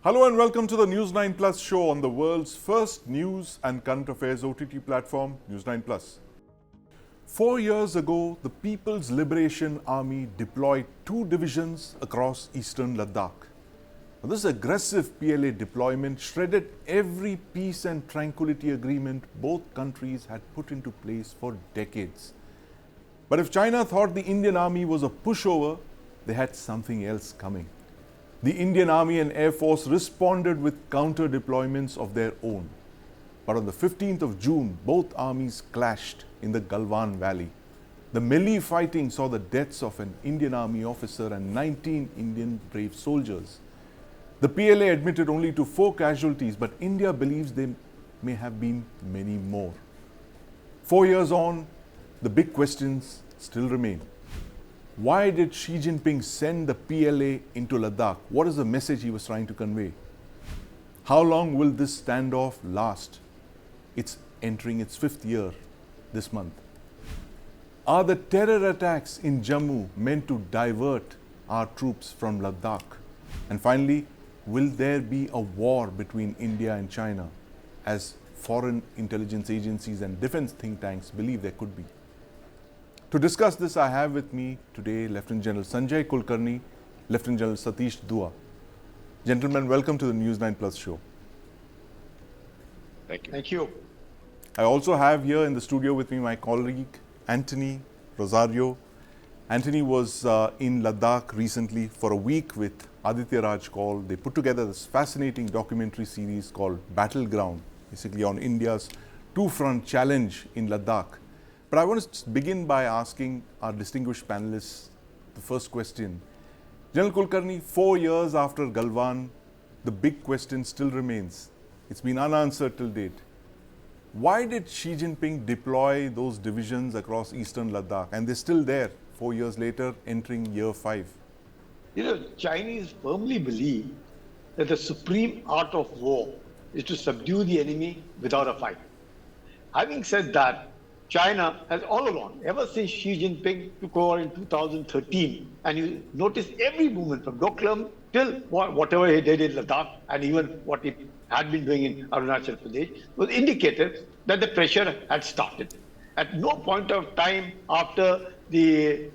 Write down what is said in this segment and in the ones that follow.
Hello and welcome to the News9 Plus show on the world's first news and current affairs OTT platform, News9 Plus. 4 years ago, the People's Liberation Army deployed 2 divisions across eastern Ladakh. Now, this aggressive PLA deployment shredded every peace and tranquility agreement both countries had put into place for decades. But if China thought the Indian Army was a pushover, they had something else coming. The Indian Army and Air Force responded with counter deployments of their own. But on the 15th of June, both armies clashed in the Galwan Valley. The melee fighting saw the deaths of an Indian Army officer and 19 Indian brave soldiers. The PLA admitted only to 4 casualties, but India believes there may have been many more. 4 years on, the big questions still remain. Why did Xi Jinping send the PLA into Ladakh? What is the message he was trying to convey? How long will this standoff last? It's entering its 5th year this month. Are the terror attacks in Jammu meant to divert our troops from Ladakh? And finally, will there be a war between India and China, as foreign intelligence agencies and defense think tanks believe there could be? To discuss this, I have with me today Lieutenant General Sanjay Kulkarni, Lieutenant General Satish Dua. Gentlemen, welcome to the News9 Plus show. Thank you. Thank you. I also have here in the studio with me my colleague Anthony Rosario. Anthony was in Ladakh recently for a week with Aditya Raj Kaul. They put together this fascinating documentary series called Battleground, basically on India's two-front challenge in Ladakh. But I want to begin by asking our distinguished panelists the first question. General Kulkarni, 4 years after Galwan, the big question still remains. It's been unanswered till date. Why did Xi Jinping deploy those divisions across eastern Ladakh? And they're still there 4 years later, entering year 5. You know, Chinese firmly believe that the supreme art of war is to subdue the enemy without a fight. Having said that, China has all along, ever since Xi Jinping took over in 2013, and you notice every movement from Doklam till whatever he did in Ladakh and even what he had been doing in Arunachal Pradesh, was indicated that the pressure had started. At no point of time after the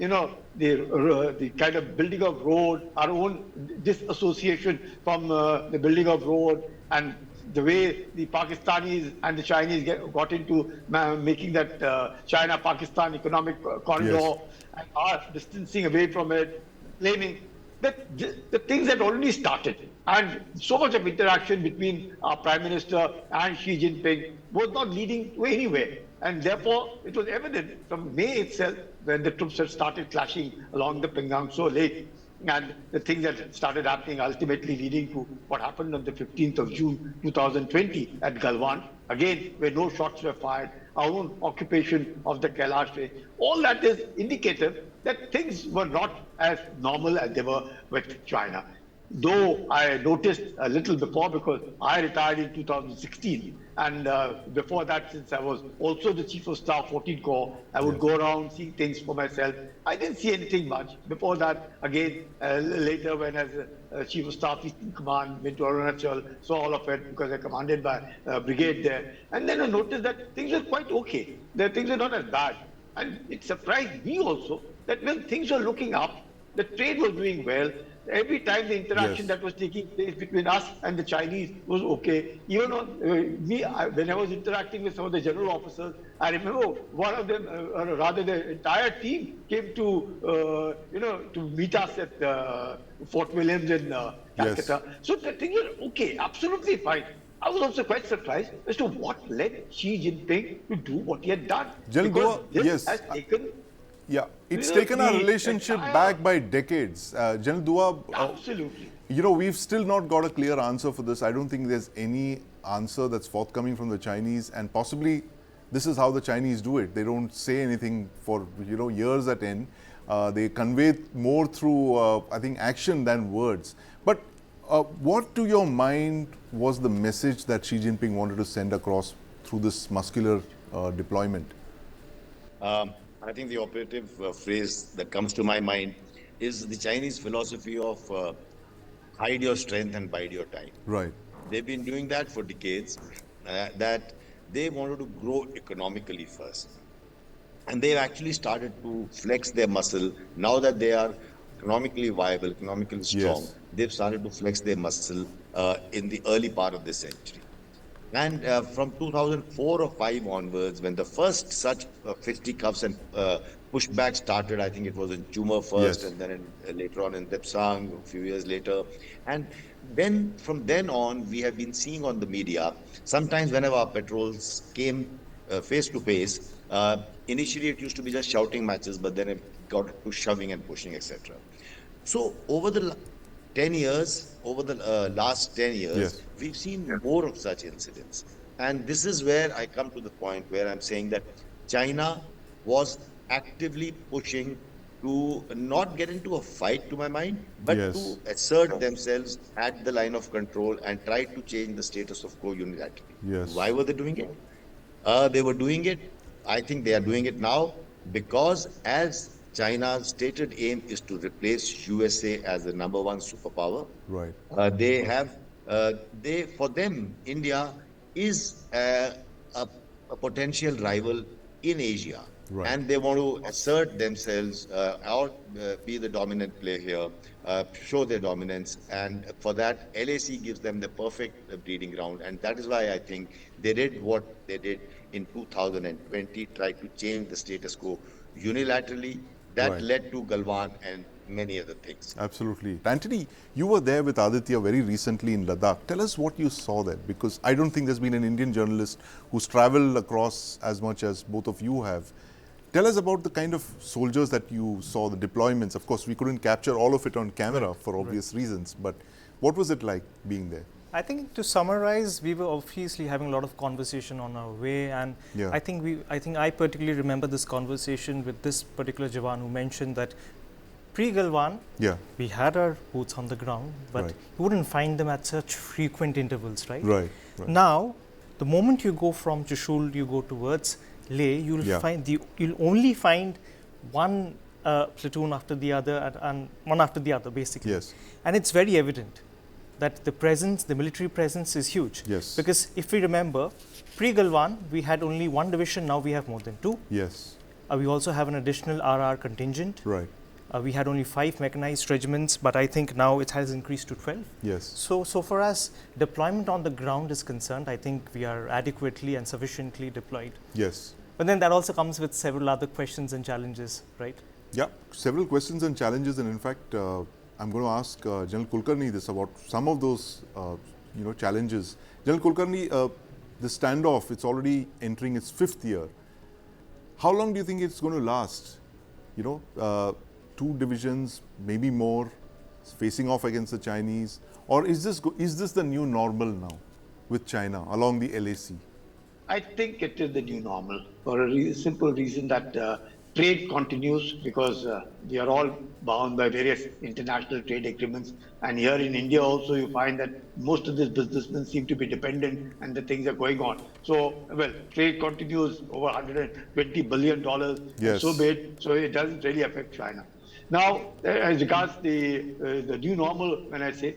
kind of building of road, our own disassociation from the building of road, and the way the Pakistanis and the Chinese got into making that China-Pakistan economic corridor, Yes. and are distancing away from it, claiming that the things had already started. And so much of interaction between our Prime Minister and Xi Jinping was not leading to anywhere. And therefore, it was evident from May itself, when the troops had started clashing along the Pingangso Lake, and the things that started happening, ultimately leading to what happened on the 15th of June 2020 at Galwan, again, where no shots were fired, our own occupation of the Kailash Range. All that is indicative that things were not as normal as they were with China. Though I noticed a little before, because I retired in 2016, and before that, since I was also the Chief of Staff 14 Corps, I would go around seeing things for myself. I didn't see anything much. Before that, again, later when as Chief of Staff Eastern Command, went to Arunachal, saw all of it because I commanded by brigade there. And then I noticed that things were quite okay. That things were not as bad. And it surprised me also that when things were looking up, the trade was doing well. Every time the interaction that was taking place between us and the Chinese was okay. Even on when I was interacting with some of the general officers, I remember one of them, or rather the entire team, came to to meet us at Fort Williams in Calcutta. So the things were okay, absolutely fine. I was also quite surprised as to what led Xi Jinping to do what he had done. Because this has taken. Yeah, it's taken our relationship back by decades. General Dua, absolutely. We've still not got a clear answer for this. I don't think there's any answer that's forthcoming from the Chinese, and possibly this is how the Chinese do it. They don't say anything for years at end. They convey more through I think action than words. But what to your mind was the message that Xi Jinping wanted to send across through this muscular deployment? I think the operative phrase that comes to my mind is the Chinese philosophy of hide your strength and bide your time. Right. They've been doing that for decades, that they wanted to grow economically first. And they've actually started to flex their muscle now that they are economically viable, economically strong. Yes. They've started to flex their muscle in the early part of this century. And from 2004 or 5 onwards, when the first such fisticuffs and pushback started, I think it was in Chuma first, Yes. and then later on in Depsang, a few years later. And then from then on, we have been seeing on the media, sometimes whenever our patrols came face to face, initially it used to be just shouting matches, but then it got to shoving and pushing, etc. So over the 10 years, over the last 10 years, Yes. we've seen more of such incidents. And this is where I come to the point where I'm saying that China was actively pushing to not get into a fight, to my mind, but Yes. to assert themselves at the line of control and try to change the status of quo unilaterally. Yes. Why were they doing it? They were doing it. I think they are doing it now because as China's stated aim is to replace USA as the number one superpower, Right. they have for them India is a potential rival in Asia, Right. and they want to assert themselves or be the dominant player here, show their dominance, and for that LAC gives them the perfect breeding ground, and that is why I think they did what they did in 2020, tried to change the status quo unilaterally. That Right. led to Galwan and many other things. Absolutely. Antony, you were there with Aditya very recently in Ladakh. Tell us what you saw there, because I don't think there's been an Indian journalist who's traveled across as much as both of you have. Tell us about the kind of soldiers that you saw, the deployments. Of course, we couldn't capture all of it on camera for obvious reasons, but what was it like being there? I think to summarize, we were obviously having a lot of conversation on our way, and Yeah. I think I particularly remember this conversation with this particular Jawan who mentioned that pre-Galwan, Yeah. we had our boots on the ground, but Right. you wouldn't find them at such frequent intervals, right? Right. Right. Now, the moment you go from Chushul, you go towards Leh, Yeah. you'll only find one platoon after the other, and one after the other, basically. Yes. And it's very evident that the military presence is huge. Yes. Because if we remember, pre-Galwan, we had only one division, now we have more than two. Yes. We also have an additional RR contingent. Right. We had only 5 mechanized regiments, but I think now it has increased to 12. Yes. So far as deployment on the ground is concerned, I think we are adequately and sufficiently deployed. Yes. But then that also comes with several other questions and challenges, right? Yeah, several questions and challenges, and in fact, I'm going to ask General Kulkarni this about some of those, challenges. General Kulkarni, the standoff, it's already entering its 5th year. How long do you think it's going to last? 2 divisions, maybe more, facing off against the Chinese, or is this the new normal now with China along the LAC? I think it is the new normal for a simple reason that trade continues because we are all bound by various international trade agreements. And here in India also you find that most of these businessmen seem to be dependent and the things are going on. So, trade continues over $120 billion. Yes. So big, so it doesn't really affect China. Now, as regards the new normal, when I say,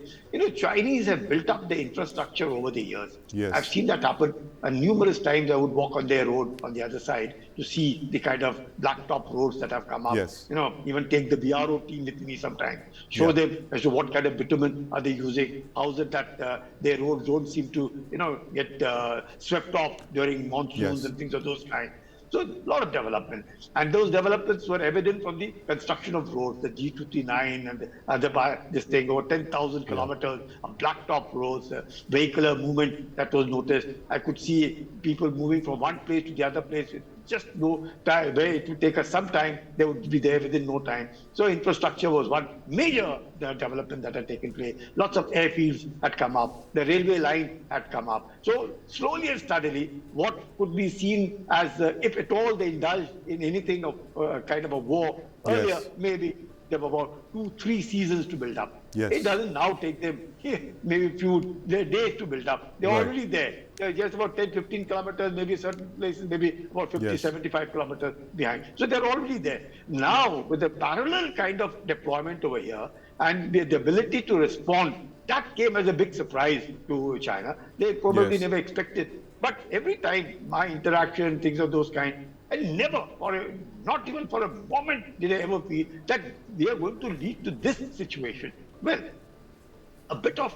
Chinese have built up the infrastructure over the years. Yes. I've seen that happen, and numerous times I would walk on their road on the other side to see the kind of blacktop roads that have come up. Yes. Even take the BRO team with me sometimes, show them as to what kind of bitumen are they using, how is it that their roads don't seem to, get swept off during monsoons Yes. and things of those kinds. So a lot of development, and those developments were evident from the construction of roads, the G239 and this thing over 10,000 kilometers of blacktop roads, vehicular movement that was noticed. I could see people moving from one place to the other place with just no time. Where it would take us some time, they would be there within no time. So infrastructure was one major development that had taken place. Lots of airfields had come up. The railway line had come up. So slowly and steadily, what could be seen as, if at all they indulged in anything of kind of a war earlier, Yes. maybe there were about 2-3 seasons to build up. Yes. It doesn't now take them maybe a few days to build up. They're Right. already there. They're just about 10-15 kilometers, maybe certain places, maybe about 50-75 kilometers behind. So they're already there. Now, with the parallel kind of deployment over here, and the ability to respond, that came as a big surprise to China. They probably Yes. never expected. But every time my interaction, things of those kind, and never, not even for a moment, did I ever feel that we are going to lead to this situation. Well, a bit of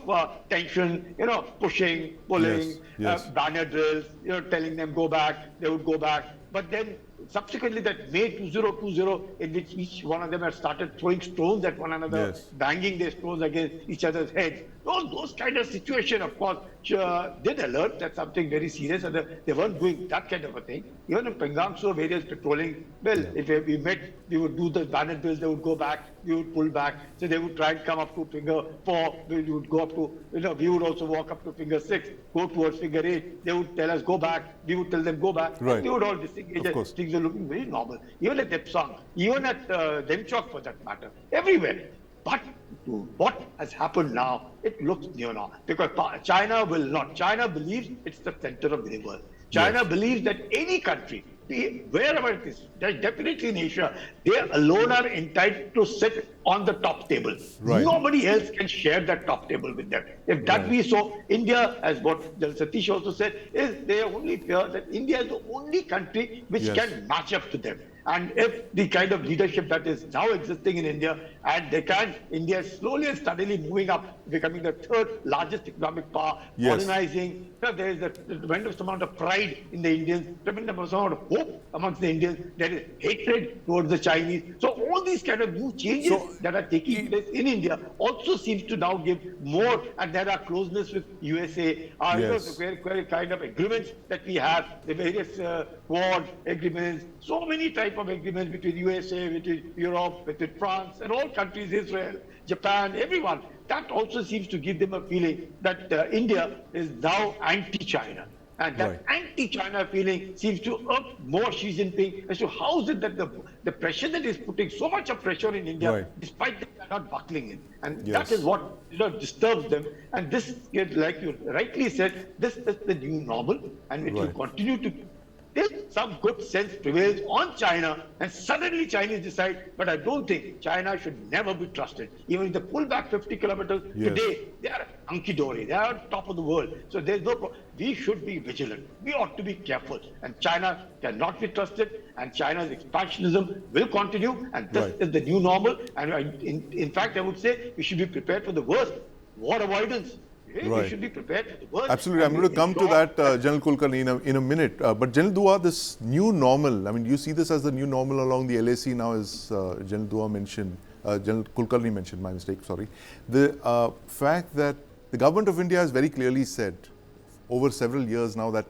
tension, pushing, pulling, Yes, yes. banner drills, telling them go back, they would go back. But then subsequently that May 2020, in which each one of them had started throwing stones at one another, Yes. banging their stones against each other's heads. Those kind of situation, of course, did alert that something very serious, and they weren't doing that kind of a thing. Even in Pengang, so various patrolling, well, if we met, we would do the banner drills, they would go back, we would pull back. So they would try and come up to finger 4, we would go up to, we would also walk up to finger 6, go towards finger 8. They would tell us go back, we would tell them go back. Right. We would all disengage. Of course. Things are looking very normal. Even at Depsang, even at Demchok for that matter, everywhere. But to what has happened now, it looks new now. Because China will not. China believes it's the center of the world. China Yes. believes that any country, wherever it is, definitely in Asia, they alone are entitled to sit on the top table. Right. Nobody else can share that top table with them. If that Right. be so, India, as what Satish also said, is they only fear that India is the only country which Yes. can match up to them. And if the kind of leadership that is now existing in India, and India is slowly and steadily moving up, becoming the third largest economic power, Yes. modernizing, there is a tremendous amount of pride in the Indians, tremendous amount of hope amongst the Indians, there is hatred towards the Chinese. So all these kind of new changes So, that are taking place in India also seems to now give more, and there are closeness with USA, Yes. very kind of agreements that we have, the various Quad agreements, so many type of agreements between USA, between Europe, between France, and all countries, Israel, Japan, everyone. That also seems to give them a feeling that India is now anti-China. And that Right. anti-China feeling seems to irk more Xi Jinping as to how is it that the pressure that is putting so much of pressure in India, Right. despite them not buckling in. And Yes. that is what disturbs them. And this, like you rightly said, this is the new normal, and it will Right. continue to till some good sense prevails on China, and suddenly Chinese decide, but I don't think China should never be trusted. Even if they pull back 50 kilometers Yes. today, they are hunky-dory, they are on top of the world. So there's no we should be vigilant. We ought to be careful. And China cannot be trusted, and China's expansionism will continue, and this Right. is the new normal. And in fact, I would say we should be prepared for the worst. War avoidance. We Right. should be prepared for the worst. Absolutely. I'm And going to come to ensure that, General Kulkarni, in a minute. But General Dua, this new normal, I mean, you see this as the new normal along the LAC now, as General Dua mentioned, General Kulkarni mentioned, my mistake, sorry. The fact that the government of India has very clearly said over several years now that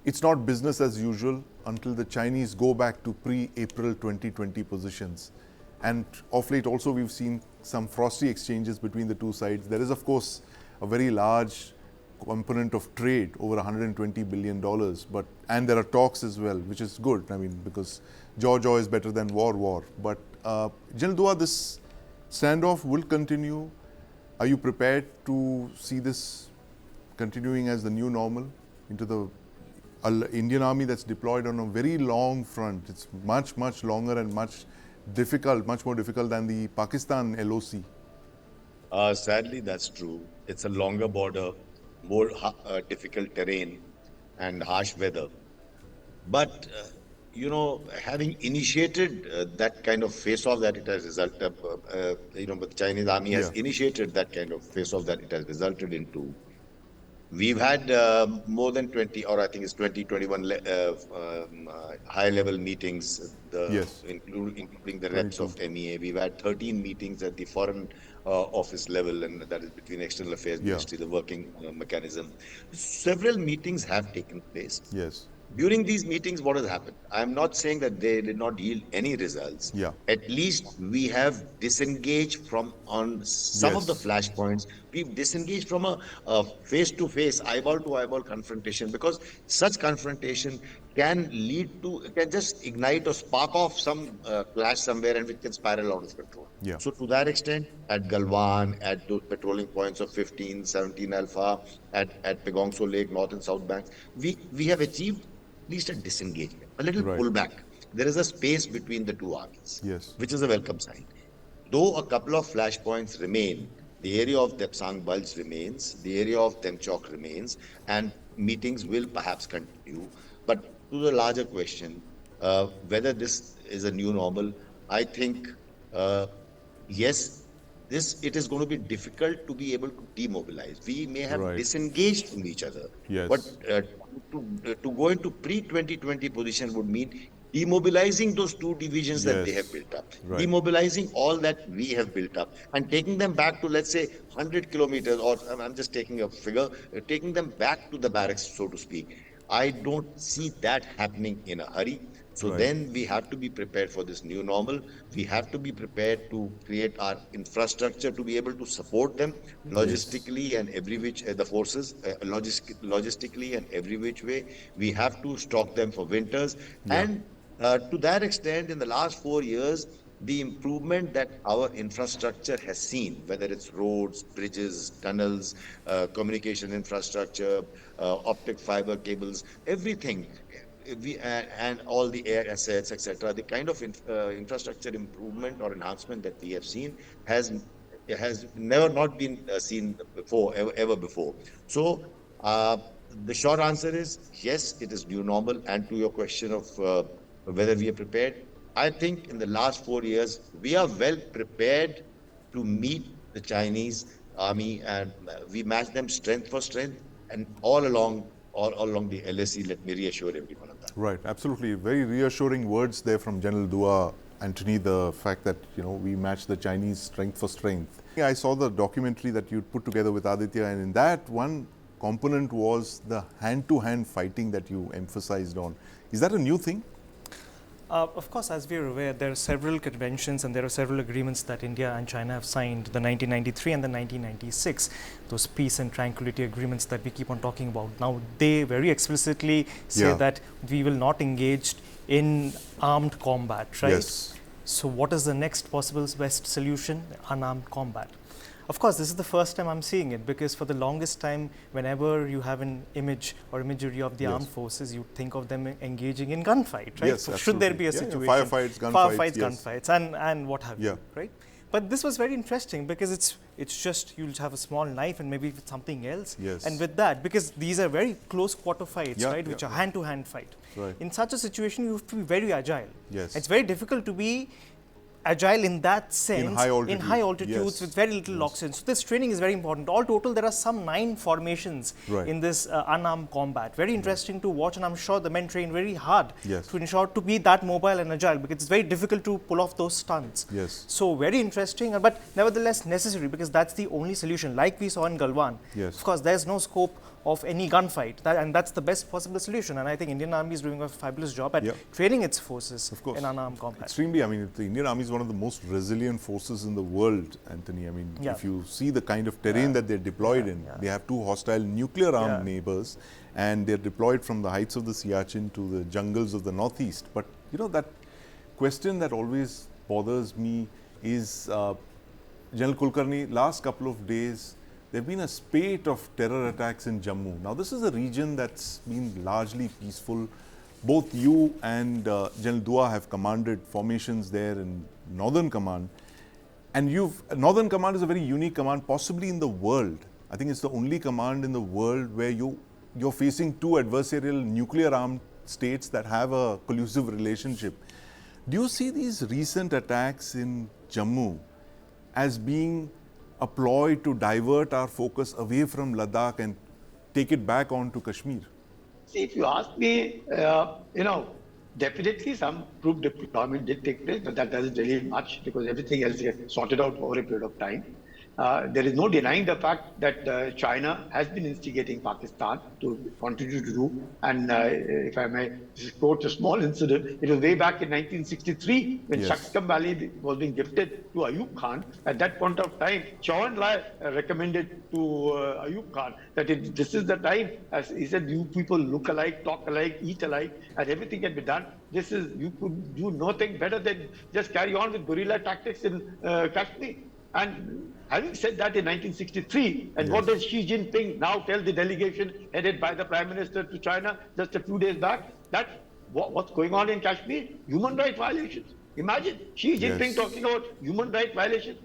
it's not business as usual until the Chinese go back to pre-April 2020 positions. And of late also we've seen some frosty exchanges between the two sides. There is, of course, a very large component of trade, over $120 billion, and there are talks as well, which is good. I mean, because jaw is better than war. But General Dua, this standoff will continue. Are you prepared to see this continuing as the new normal into the Indian army that's deployed on a very long front? It's much longer and much more difficult than the Pakistan LOC. Sadly, that's true. It's a longer border, more difficult terrain, and harsh weather. But, having initiated that kind of face-off that it has resulted, but the Chinese army has Yeah. initiated that kind of face-off that it has resulted into. We've had more than 20, or I think it's 21 high-level meetings, Yes. including the reps of MEA. We've had 13 meetings at the foreign office level, and that is between External Affairs Yeah. Ministry, the working mechanism. Several meetings have taken place. Yes. During these meetings, what has happened? I'm not saying that they did not yield any results. Yeah. At least we have disengaged from on some of the Yes. flashpoints. We've disengaged from a face-to-face, eyeball-to-eyeball confrontation, because such confrontation can just ignite or spark off some clash somewhere, and which can spiral out of control. Yeah. So to that extent, at Galwan, at those patrolling points of 15, 17 Alpha, at Pegongso Lake, North and South Banks, we have achieved at least a disengagement, a little Right. pullback. There is a space between the two armies, Yes. which is a welcome sign. Though a couple of flashpoints remain, the area of Depsang Bulge remains, the area of Temchok remains, and meetings will perhaps continue. But to the larger question, whether this is a new normal, I think uh, yes, this it is going to be difficult to be able to demobilize. We may have Right. disengaged from each other, but Yes. to go into pre-2020 position would mean demobilizing those two divisions that they have Yes. built up, Right. demobilizing all that we have built up, and taking them back to, let's say, 100 kilometers, or I'm just taking a figure, taking them back to the barracks, so to speak. I don't see that happening in a hurry. So Right. then we have to be prepared for this new normal. We have to be prepared to create our infrastructure to be able to support them Yes. logistically and every which the forces logistically and every which way. We have to stock them for winters. Yeah. And to that extent, in the last 4 years, the improvement that our infrastructure has seen, whether it's roads, bridges, tunnels, communication infrastructure, optic fiber cables, everything, and all the air assets, etc. The kind of infrastructure improvement or enhancement that we have seen has never not been seen before, ever before. So the short answer is yes, it is new normal. And to your question of whether we are prepared, I think in the last 4 years we are well prepared to meet the Chinese army, and we match them strength for strength, and all along the LSE. Let me reassure everyone of that. Right, absolutely. Very reassuring words there from General Dua, Anthony, the fact that, we match the Chinese strength for strength. I saw the documentary that you put together with Aditya, and in that one component was the hand-to-hand fighting that you emphasized on. Is that a new thing? Of course, as we are aware, there are several conventions and there are several agreements that India and China have signed, the 1993 and the 1996, those peace and tranquility agreements that we keep on talking about. Now, they very explicitly say that we will not engage in armed combat, right? Yes. So what is the next possible best solution? Unarmed combat. Of course, this is the first time I'm seeing it, because for the longest time, whenever you have an image or imagery of the armed forces, you think of them engaging in gunfight, right? Yes, so should there be a absolutely. situation? Firefights, gunfights. Gunfights, and what have you, right? But this was very interesting because it's just you'll have a small knife and maybe with something else. Yes. And with that, because these are very close quarter fights, right, which are hand-to-hand fight. Right. In such a situation, you have to be very agile. Yes. It's very difficult to be agile in that sense, in high altitudes, with very little oxygen. So this training is very important. All total, there are some 9 formations in this unarmed combat. Very interesting to watch, and I'm sure the men train very hard to ensure to be that mobile and agile, because it's very difficult to pull off those stunts. Yes. So very interesting, but nevertheless necessary, because that's the only solution. Like we saw in Galwan, of course, there's no scope of any gunfight, and that's the best possible solution. And I think Indian Army is doing a fabulous job at training its forces in unarmed combat. Extremely. I mean, the Indian Army is one of the most resilient forces in the world, Anthony. I mean, if you see the kind of terrain that they're deployed in, they have 2 hostile nuclear-armed neighbors, and they're deployed from the heights of the Siachen to the jungles of the northeast. But, that question that always bothers me is, General Kulkarni, last couple of days, there have been a spate of terror attacks in Jammu. Now, this is a region that's been largely peaceful. Both you and General Dua have commanded formations there in Northern Command. And Northern Command is a very unique command, possibly in the world. I think it's the only command in the world where you're facing 2 adversarial nuclear-armed states that have a collusive relationship. Do you see these recent attacks in Jammu as being a ploy to divert our focus away from Ladakh and take it back onto Kashmir? See, if you ask me, definitely some troop deployment did take place, but that doesn't really much because everything else gets sorted out over a period of time. There is no denying the fact that China has been instigating Pakistan to continue to do. And if I may quote a small incident, it was way back in 1963 when Shaktam Valley was being gifted to Ayub Khan. At that point of time, Chau Enlai recommended to Ayub Khan that this is the time, as he said, you people look alike, talk alike, eat alike, and everything can be done. You could do nothing better than just carry on with guerrilla tactics in Kashmir. And having said that in 1963, and what does Xi Jinping now tell the delegation headed by the Prime Minister to China just a few days back? That what's going on in Kashmir? Human rights violations. Imagine Xi Jinping Yes. talking about human rights violations.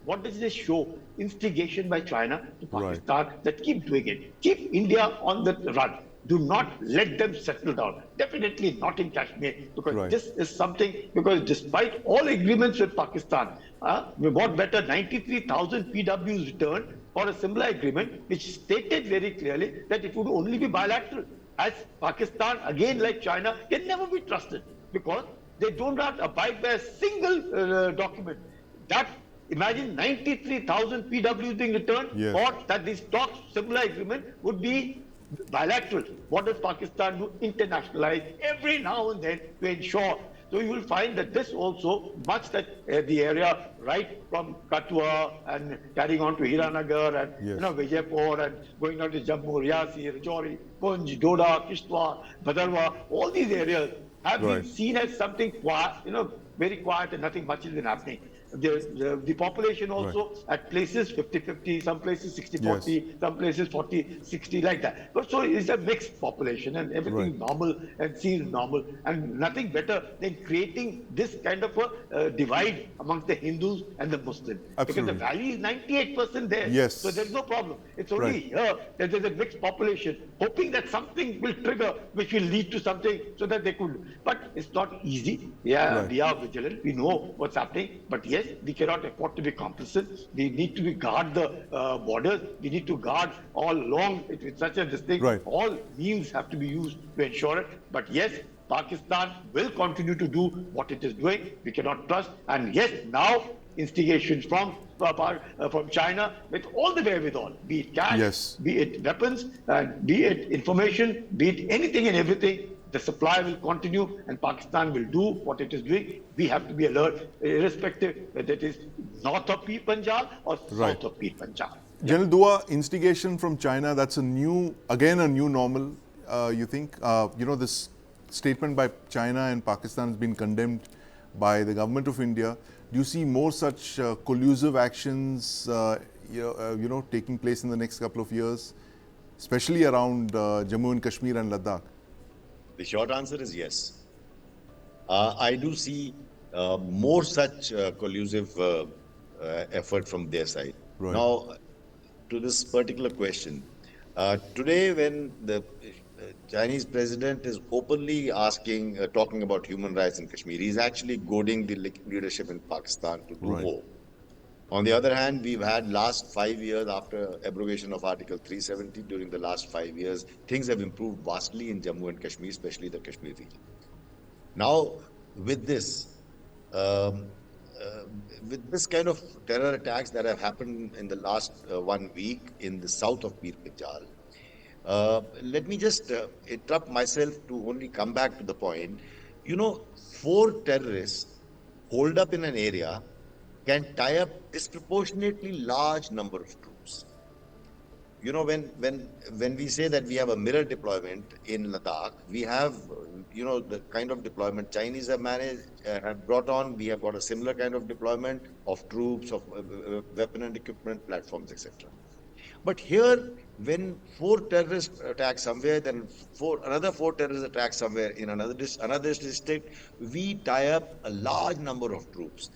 What does this show? Instigation by China to Right. Pakistan that keep doing it. Keep India on the run. Do not let them settle down. Definitely not in Kashmir, because Right. this is something, because despite all agreements with Pakistan, what better 93,000 PWs returned for a similar agreement, which stated very clearly that it would only be bilateral. As Pakistan, again like China, can never be trusted because they do not abide by a single document. That imagine 93,000 PWs being returned, Yes. or that this talks similar agreement would be bilateral. What does Pakistan do? Internationalize every now and then to ensure. So you will find that this also, much that the area right from Katwa and carrying on to Hiranagar and Yes. Vijaypur and going on to Jammu, Riyasi, Rajouri, Punj, Doda, Kishtwar, Bhadarwah, all these areas have Right. been seen as something quiet, very quiet and nothing much has been happening. The population also at places 50-50, some places 60-40, some places 40-60, like that. But so it's a mixed population and everything is normal and seems normal, and nothing better than creating this kind of a divide amongst the Hindus and the Muslims. Because Absolutely. the value is 98% there. Yes. So there's no problem. It's only Right. here that there's a mixed population, hoping that something will trigger which will lead to something so that they could. But it's not easy. Yeah, Right. we are vigilant. We know what's happening. But yes, we cannot afford to be complicit. We need to guard the borders. We need to guard all along with such a this thing. Right. All means have to be used to ensure it. But yes, Pakistan will continue to do what it is doing. We cannot trust. And yes, now instigations from China with all the wherewithal, be it cash, Yes. be it weapons, and be it information, be it anything and everything. The supply will continue and Pakistan will do what it is doing. We have to be alert, irrespective whether it is north of Pir Panjal or Right. south of Pir Panjal. General Dua, instigation from China, that's a new normal, you think? This statement by China and Pakistan has been condemned by the government of India. Do you see more such collusive actions, taking place in the next couple of years, especially around Jammu and Kashmir and Ladakh? The short answer is yes. I do see more such collusive effort from their side. Right. Now, to this particular question, today when the Chinese president is openly talking about human rights in Kashmir, he's actually goading the leadership in Pakistan to do Right. more. On the other hand, we've had last 5 years after abrogation of Article 370, during the last 5 years, things have improved vastly in Jammu and Kashmir, especially the Kashmir region. Now, with this kind of terror attacks that have happened in the last 1 week in the south of Pir Panjal, let me just interrupt myself to only come back to the point. 4 terrorists holed up in an area can tie up disproportionately large number of troops. When we say that we have a mirror deployment in Ladakh, we have the kind of deployment Chinese have brought on. We have got a similar kind of deployment of troops, of weapon and equipment platforms, etc. But here, when 4 terrorists attack somewhere, then another 4 terrorist attacks somewhere in another district, we tie up a large number of troops.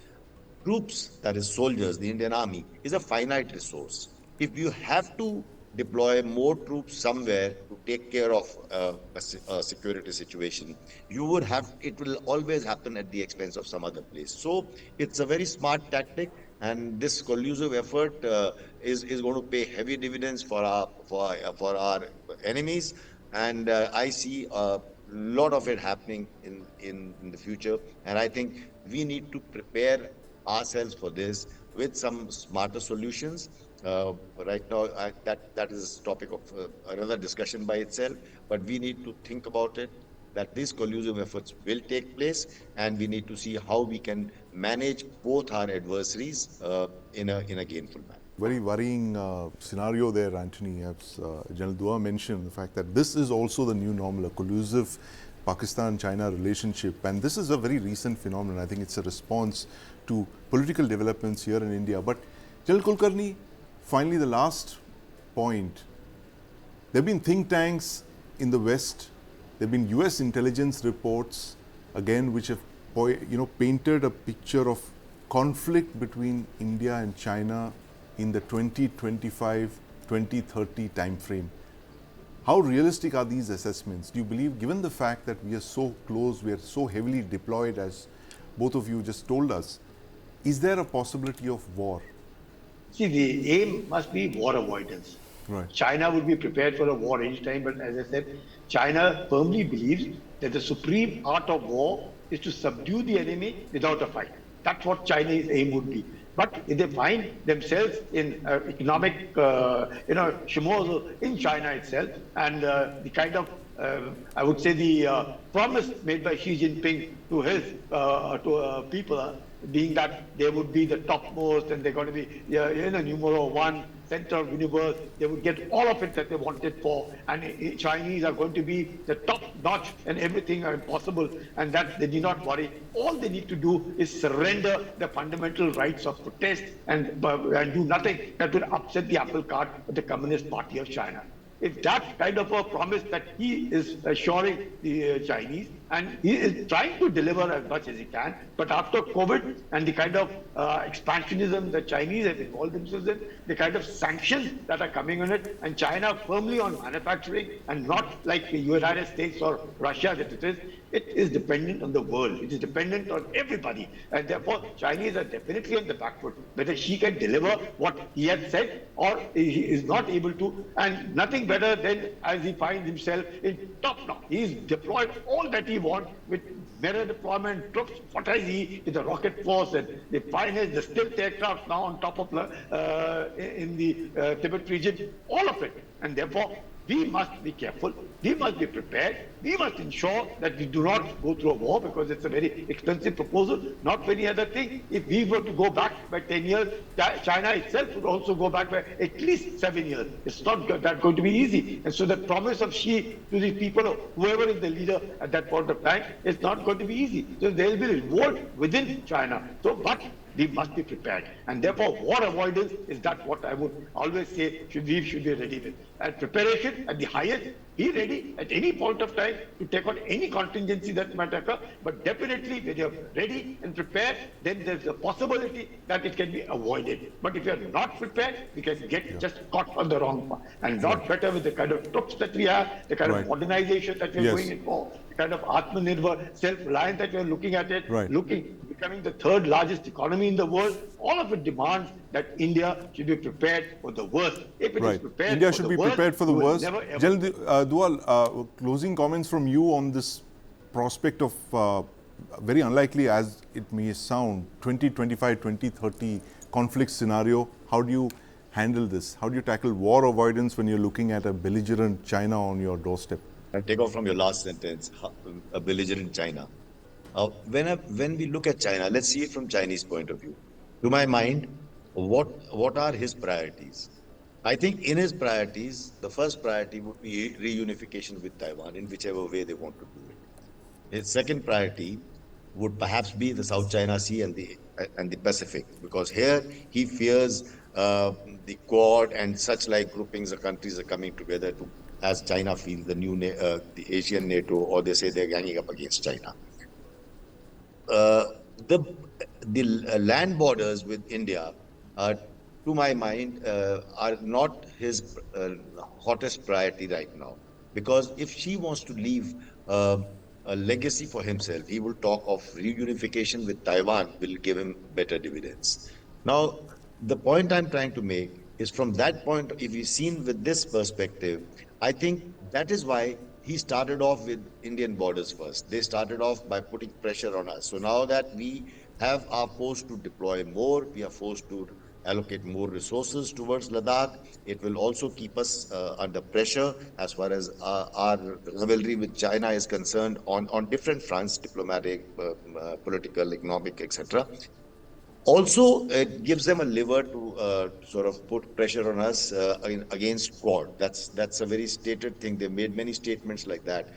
Troops, that is soldiers, the Indian Army, is a finite resource. If you have to deploy more troops somewhere to take care of a security situation, it will always happen at the expense of some other place. So it's a very smart tactic, and this collusive effort is going to pay heavy dividends for our enemies, and I see a lot of it happening in the future, and I think we need to prepare ourselves for this with some smarter solutions. Right now, that is a topic of another discussion by itself, but we need to think about it, that these collusive efforts will take place, and we need to see how we can manage both our adversaries in a gainful manner. Very worrying scenario there, Anthony, as General Dua mentioned, the fact that this is also the new normal, a collusive Pakistan-China relationship, and this is a very recent phenomenon. I think it's a response to political developments here in India. But General Kulkarni, finally the last point. There have been think tanks in the West, there have been US intelligence reports, again, which have painted a picture of conflict between India and China in the 2025-2030 time frame. How realistic are these assessments? Do you believe, given the fact that we are so close, we are so heavily deployed, as both of you just told us, is there a possibility of war? See, the aim must be war avoidance. Right. China would be prepared for a war anytime, but as I said, China firmly believes that the supreme art of war is to subdue the enemy without a fight. That's what Chinese aim would be. But if they find themselves in economic, shimozu in China itself, and the kind of, I would say, the promise made by Xi Jinping to his people, being that they would be the topmost and they're going to be numero one, center of universe, they would get all of it that they wanted for, and Chinese are going to be the top notch and everything are possible, and that they need not worry. All they need to do is surrender the fundamental rights of protest and do nothing that will upset the apple cart of the Communist Party of China. If that kind of a promise that he is assuring the Chinese, and he is trying to deliver as much as he can, but after COVID and the kind of expansionism that Chinese have involved themselves in, the kind of sanctions that are coming on it, and China firmly on manufacturing and not like the United States or Russia that it is dependent on the world. It is dependent on everybody. And therefore, Chinese are definitely on the back foot. Whether she can deliver what he had said or he is not able to, and nothing better than as he finds himself in top notch. He's deployed all that he wants with mirror deployment, troops, what has he with the rocket force and the finest, the stealth aircraft now on top of in the Tibet region, all of it. And therefore, we must be careful, we must be prepared, we must ensure that we do not go through a war because it's a very expensive proposal, not for any other thing. If we were to go back by 10 years, China itself would also go back by at least 7 years. It's not that going to be easy. And so the promise of Xi to the people, or whoever is the leader at that point of time, is not going to be easy. So there will be revolt within China. So, but we must be prepared, and therefore war avoidance is that what I would always say we should be ready with. And preparation at the highest, be ready at any point of time to take on any contingency that might occur, but definitely when you're ready and prepared, then there's a possibility that it can be avoided. But if you're not prepared, we can get just caught on the wrong path, and not better with the kind of troops that we have, the kind of modernization that we're going in for, the kind of Atmanirbhar, self-reliance that we're looking at it, becoming the third largest economy in the world. All of it demands that India should be prepared for the worst. If it is prepared India for should the be worst, prepared for the worst. Dual, closing comments from you on this prospect of very unlikely as it may sound 2025, 2030 conflict scenario. How do you handle this? How do you tackle war avoidance when you're looking at a belligerent China on your doorstep? I'll take off from your last sentence, a belligerent China. When we look at China, let's see it from Chinese point of view. To my mind, what are his priorities? I think in his priorities, the first priority would be reunification with Taiwan in whichever way they want to do it. His second priority would perhaps be the South China Sea and the Pacific, because here he fears the Quad and such like groupings of countries are coming together to, as China feels, the new the Asian NATO, or they say they're ganging up against China. The land borders with India, to my mind, are not his hottest priority right now. Because if she wants to leave a legacy for himself, he will talk of reunification with Taiwan will give him better dividends. Now, the point I'm trying to make is from that point, if you've seen with this perspective, I think that is why he started off with Indian borders first. They started off by putting pressure on us. So now that we are forced to deploy more, we are forced to allocate more resources towards Ladakh. It will also keep us under pressure as far as our rivalry with China is concerned on different fronts, diplomatic, political, economic, etc. Also, it gives them a lever to sort of put pressure on us against Quad. That's a very stated thing. They've made many statements like that.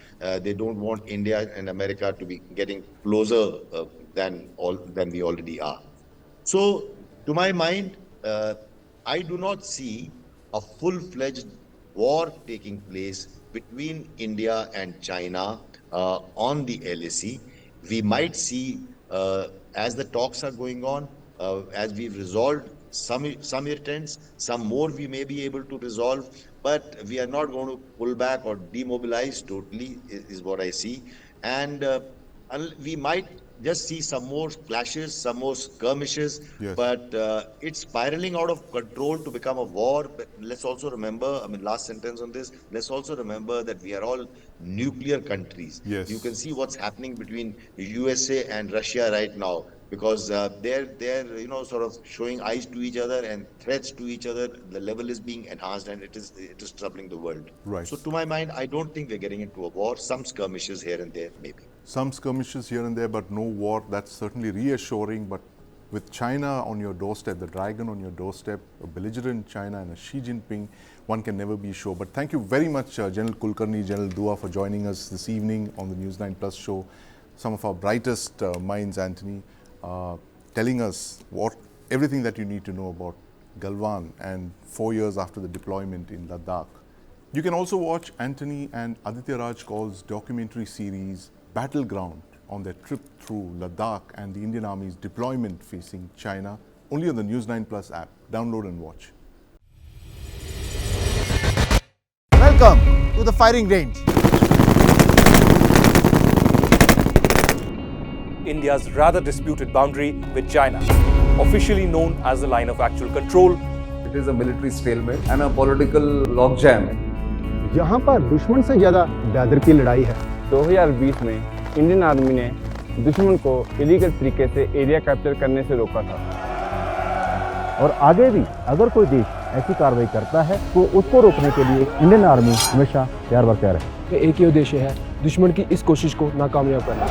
They don't want India and America to be getting closer than we already are. So, to my mind, I do not see a full-fledged war taking place between India and China on the LAC. we might see, as the talks are going on, as we've resolved some irritants, some more we may be able to resolve, but we are not going to pull back or demobilize totally, is what I see. And we might just see some more clashes, some more skirmishes, Yes. but it's spiraling out of control to become a war. But let's also remember, I mean, last sentence on this, let's also remember that we are all nuclear countries. Yes. You can see what's happening between USA and Russia right now, because they're sort of showing eyes to each other and threats to each other. The level is being enhanced, and it is troubling the world. Right. So to my mind, I don't think we're getting into a war. Some skirmishes here and there, maybe. Some skirmishes here and there, but no war. That's certainly reassuring. But with China on your doorstep, the dragon on your doorstep, a belligerent China and a Xi Jinping, one can never be sure. But thank you very much, General Kulkarni, General Dua, for joining us this evening on the News9 Plus show. Some of our brightest minds, Anthony, telling us everything that you need to know about Galwan and 4 years after the deployment in Ladakh. You can also watch Anthony and Aditya Raj Kaul's documentary series Battleground on their trip through Ladakh and the Indian Army's deployment facing China, only on the News9 Plus app. Download and watch. Welcome to the firing range. India's rather disputed boundary with China, officially known as the line of actual control. It is a military stalemate and a political logjam. यहाँ पर दुश्मन से ज़्यादा दादर की लड़ाई है। 2020 में Indian army ने दुश्मन को इलीगल तरीके से एरिया कैप्चर करने से रोका था। और आगे भी अगर कोई देश ऐसी कार्रवाई करता है तो उसको रोकने के लिए इंडियन आर्मी हमेशा तैयार बर तैयार है। एक ही उद्देश्य है दुश्मन की इस कोशिश को नाकामयाब करना।